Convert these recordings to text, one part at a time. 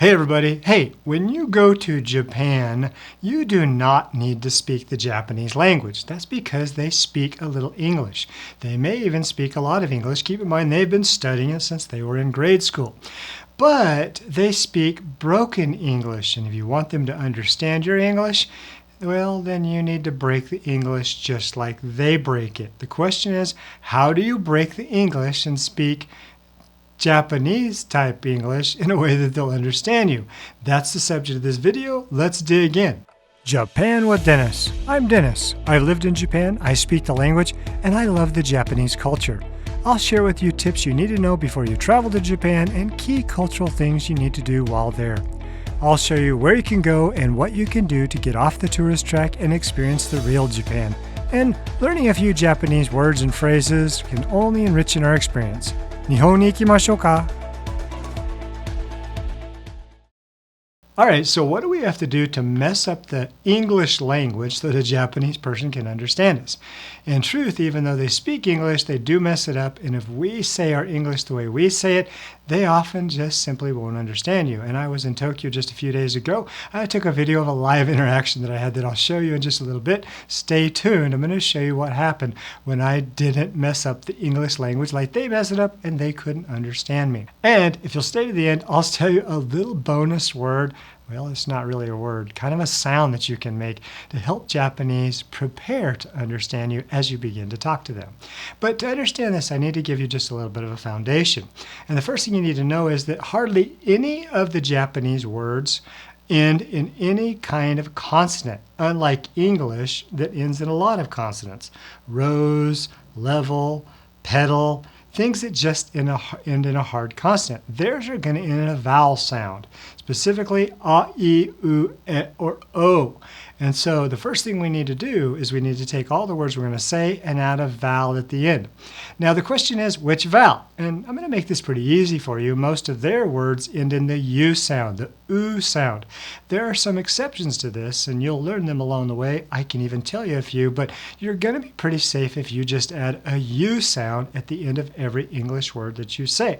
Hey everybody, hey, when you go to Japan, you do not need to speak the Japanese language. That's because they speak a little English. They may even speak a lot of English. Keep in mind they've been studying it since they were in grade school. But they speak broken English, and if you want them to understand your English, well, then you need to break the English just like they break it. The question is, how do you break the English and speak Japanese type English in a way that they'll understand you? That's the subject of this video. Let's dig in. Japan with Dennis. I'm Dennis. I've lived in Japan, I speak the language, and I love the Japanese culture. I'll share with you tips you need to know before you travel to Japan and key cultural things you need to do while there. I'll show you where you can go and what you can do to get off the tourist track and experience the real Japan. And learning a few Japanese words and phrases can only enrich our experience. 日本に行きましょうか? Alright, so what do we have to do to mess up the English language so that a Japanese person can understand us? In truth, even though they speak English, they do mess it up, and if we say our English the way we say it, they often just simply won't understand you. And I was in Tokyo just a few days ago. I took a video of a live interaction that I had that I'll show you in just a little bit. Stay tuned. I'm going to show you what happened when I didn't mess up the English language like they messed it up and they couldn't understand me. And if you'll stay to the end, I'll tell you a little bonus word. Well, it's not really a word, kind of a sound that you can make to help Japanese prepare to understand you as you begin to talk to them. But to understand this, I need to give you just a little bit of a foundation. And the first thing you need to know is that hardly any of the Japanese words end in any kind of consonant, unlike English that ends in a lot of consonants. Rose, level, pedal, things that just end in a hard consonant. Theirs are going to end in a vowel sound, specifically a, I, U, E, or O. And so the first thing we need to do is we need to take all the words we're going to say and add a vowel at the end. Now the question is, which vowel? And I'm going to make this pretty easy for you. Most of their words end in the U sound, the U sound. There are some exceptions to this, and you'll learn them along the way. I can even tell you a few, but you're going to be pretty safe if you just add a U sound at the end of every English word that you say.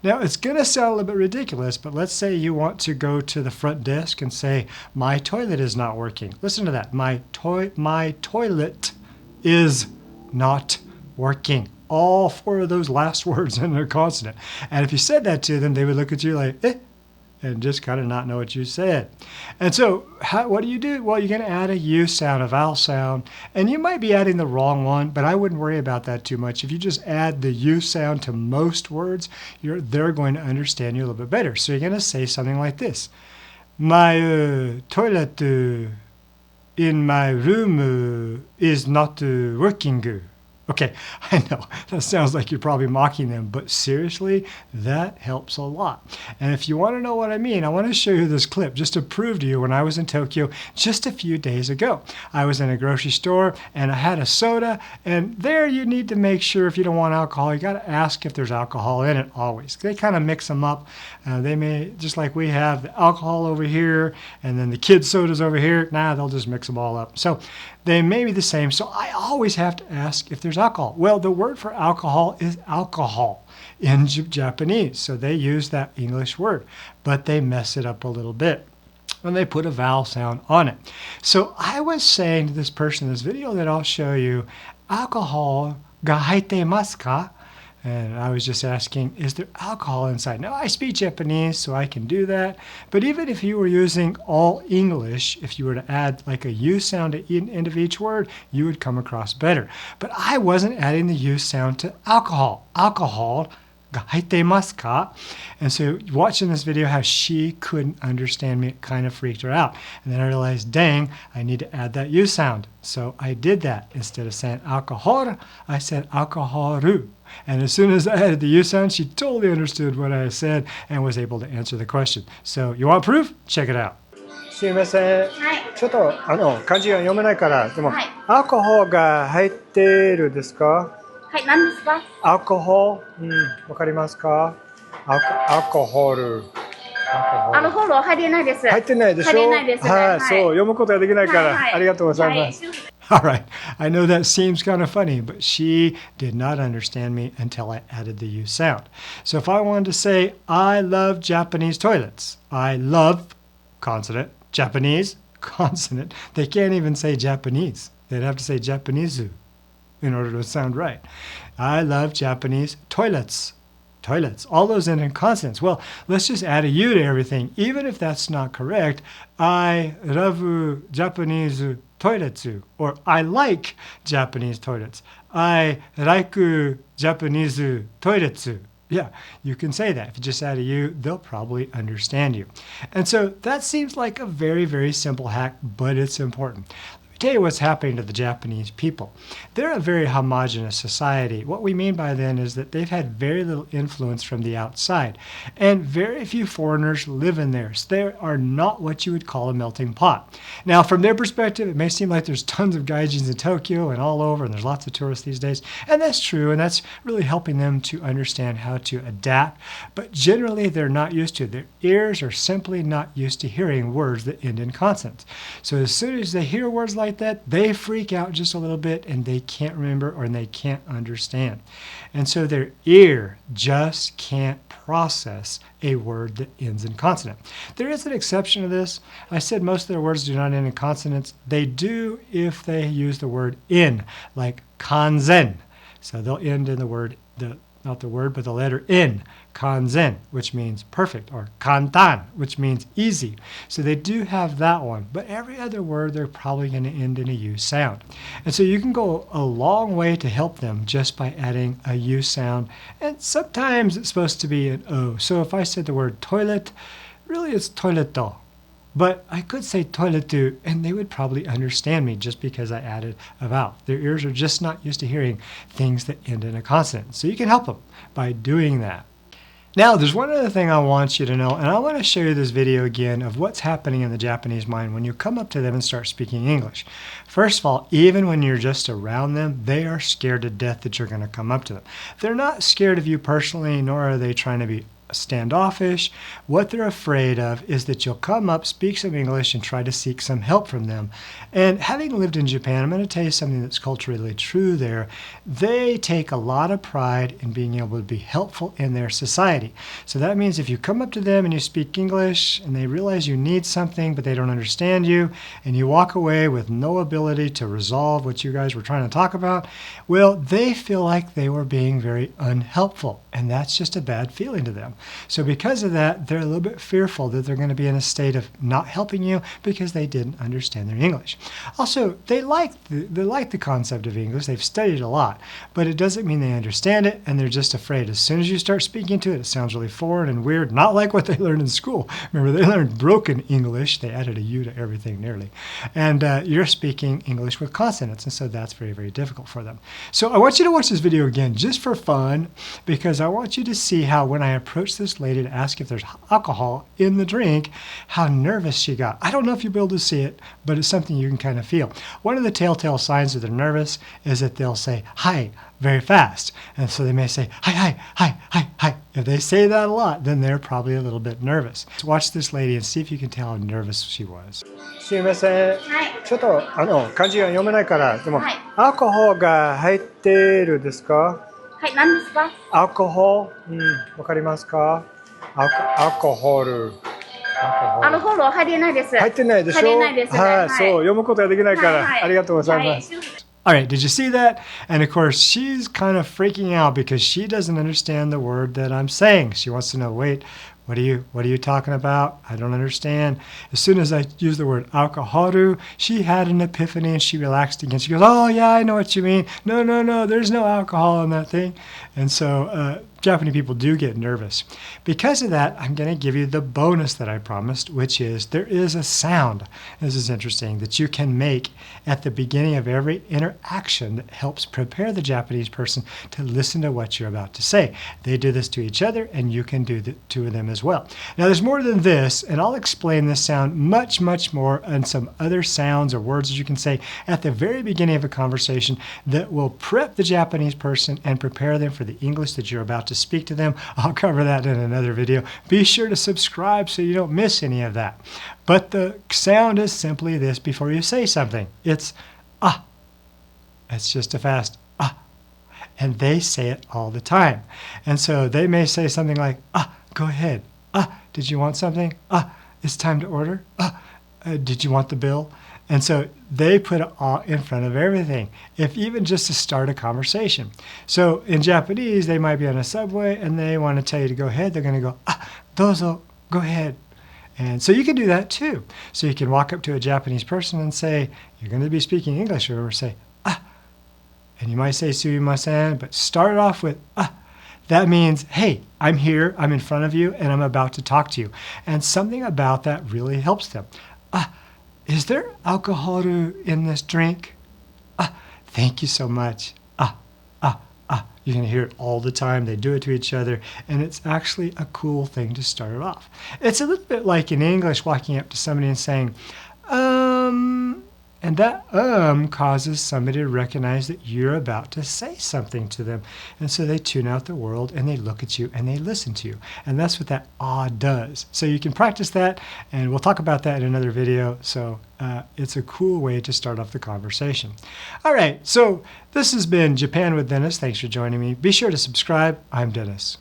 Now it's going to sound a little bit ridiculous, but let's say you want to go to the front desk and say, my toilet is not working. Listen to that. My toilet is not working. All four of those last words in a consonant. And if you said that to them, they would look at you like, eh, and just kind of not know what you said. And so what do you do? Well, you're going to add a U sound, a vowel sound, and you might be adding the wrong one, but I wouldn't worry about that too much. If you just add the U sound to most words, they're going to understand you a little bit better. So you're going to say something like this. My toilet in my room is not working. Okay, I know, that sounds like you're probably mocking them, but seriously, that helps a lot. And if you want to know what I mean, I want to show you this clip just to prove to you when I was in Tokyo just a few days ago. I was in a grocery store and I had a soda, and there you need to make sure if you don't want alcohol, you got to ask if there's alcohol in it always. They kind of mix them up. They may, just like we have the alcohol over here and then the kids' sodas over here, they'll just mix them all up. So they may be the same. So I always have to ask if there's alcohol. Well, the word for alcohol is alcohol in Japanese. So they use that English word, but they mess it up a little bit when they put a vowel sound on it. So I was saying to this person in this video that I'll show you, alcohol ga haite masu ka? And I was just asking, is there alcohol inside? Now, I speak Japanese, so I can do that. But even if you were using all English, if you were to add like a U sound at the end of each word, you would come across better. But I wasn't adding the U sound to alcohol. Alcohol ga haite masu ka? And so watching this video, how she couldn't understand me, it kind of freaked her out. And then I realized, dang, I need to add that U sound. So I did that. Instead of saying alcohol, I said alcohoru. And as soon as I added the U sound, she totally understood what I said and was able to answer the question. So you want proof? Check it out. すみません。ちょっと漢字が読めないから、でも、アルコールが入っているですか？はい、何ですか？アルコール、わかりますか？アルコール。アルコールは入ってないです。入ってないでしょ？入ってないですね。はい、そう、読むことができないから、ありがとうございます。All right, I know that seems kind of funny, but she did not understand me until I added the U sound. So if I wanted to say, I love Japanese toilets, I love consonant, Japanese consonant, they can't even say Japanese. They'd have to say Japanese in order to sound right. I love Japanese toilets. Toilets, all those end in consonants. Well, let's just add a U to everything. Even if that's not correct, I love Japanese toilets, or I like Japanese toilets. I like Japanese toilets. Yeah, you can say that. If you just add a U, they'll probably understand you. And so that seems like a very, very simple hack, but it's important. Tell you what's happening to the Japanese people. They're a very homogenous society. What we mean by then is that they've had very little influence from the outside, and very few foreigners live in there. So they are not what you would call a melting pot. Now, from their perspective, it may seem like there's tons of gaijins in Tokyo and all over, and there's lots of tourists these days, and that's true, and that's really helping them to understand how to adapt. But generally, they're not used to it. Their ears are simply not used to hearing words that end in consonants. So as soon as they hear words like that, they freak out just a little bit and they can't remember or they can't understand. And so their ear just can't process a word that ends in consonant. There is an exception to this. I said most of their words do not end in consonants. They do if they use the word in, like kanzen. So they'll end in the word, not the word, but the letter in, kanzen, which means perfect, or kantan, which means easy. So they do have that one, but every other word they're probably going to end in a U sound. And so you can go a long way to help them just by adding a U sound, and sometimes it's supposed to be an O. So if I said the word toilet, really it's toileto. But I could say toiletu, and they would probably understand me just because I added a vowel. Their ears are just not used to hearing things that end in a consonant. So you can help them by doing that. Now, there's one other thing I want you to know, and I want to show you this video again of what's happening in the Japanese mind when you come up to them and start speaking English. First of all, even when you're just around them, they are scared to death that you're going to come up to them. They're not scared of you personally, nor are they trying to be standoffish. What they're afraid of is that you'll come up, speak some English, and try to seek some help from them. And having lived in Japan, I'm going to tell you something that's culturally true there. They take a lot of pride in being able to be helpful in their society. So that means if you come up to them and you speak English and they realize you need something but they don't understand you, and you walk away with no ability to resolve what you guys were trying to talk about, well, they feel like they were being very unhelpful, and that's just a bad feeling to them. So because of that, they're a little bit fearful that they're going to be in a state of not helping you because they didn't understand their English. Also, they like the concept of English. They've studied a lot, but it doesn't mean they understand it, and they're just afraid. As soon as you start speaking to it, it sounds really foreign and weird, not like what they learned in school. Remember, they learned broken English. They added a U to everything nearly. And you're speaking English with consonants, and so that's very, very difficult for them. So I want you to watch this video again just for fun, because I want you to see how when I approach this lady to ask if there's alcohol in the drink, how nervous she got. I don't know if you'll be able to see it, but it's something you can kind of feel. One of the telltale signs that they're nervous is that they'll say hi very fast. And so they may say hi, hi, hi, hi, hi. If they say that a lot, then they're probably a little bit nervous. So watch this lady and see if you can tell how nervous she was. すいません。ちょっと漢字が読めないから、でも、アルコールが入っているですか？はい、何ですか？アルコール、わかりますか？アルコール。アルコールは入れないです。入ってないでしょ？入れないですね。はい、そう、読むことができないから、ありがとうございます。All right, did you see that? And of course, she's kind of freaking out because she doesn't understand the word that I'm saying. She wants to know, wait, what are you talking about? I don't understand. As soon as I used the word alcohol, she had an epiphany and she relaxed again. She goes, oh yeah, I know what you mean. No, there's no alcohol in that thing. And so Japanese people do get nervous. Because of that, I'm going to give you the bonus that I promised, which is there is a sound, this is interesting, that you can make at the beginning of every interaction that helps prepare the Japanese person to listen to what you're about to say. They do this to each other, and you can do that to them as well. Now, there's more than this, and I'll explain this sound much, much more and some other sounds or words that you can say at the very beginning of a conversation that will prep the Japanese person and prepare them for the English that you're about to speak to them. I'll cover that in another video. Be sure to subscribe so you don't miss any of that. But the sound is simply this before you say something. It's ah. It's just a fast ah. And they say it all the time. And so they may say something like, go ahead. Did you want something? It's time to order. Did you want the bill? And so they put it all in front of everything, if even just to start a conversation. So in Japanese, they might be on a subway and they want to tell you to go ahead. They're going to go, dozo, go ahead. And so you can do that too. So you can walk up to a Japanese person and say, you're going to be speaking English, or say, and you might say sumimasen, but start off with That means, hey, I'm here, I'm in front of you, and I'm about to talk to you. And something about that really helps them. Is there alcohol in this drink? Thank you so much. You're going to hear it all the time. They do it to each other, and it's actually a cool thing to start it off. It's a little bit like in English walking up to somebody and saying, and that causes somebody to recognize that you're about to say something to them. And so they tune out the world and they look at you and they listen to you. And that's what that does. So you can practice that, and we'll talk about that in another video. So it's a cool way to start off the conversation. All right, so this has been Japan with Dennis. Thanks for joining me. Be sure to subscribe. I'm Dennis.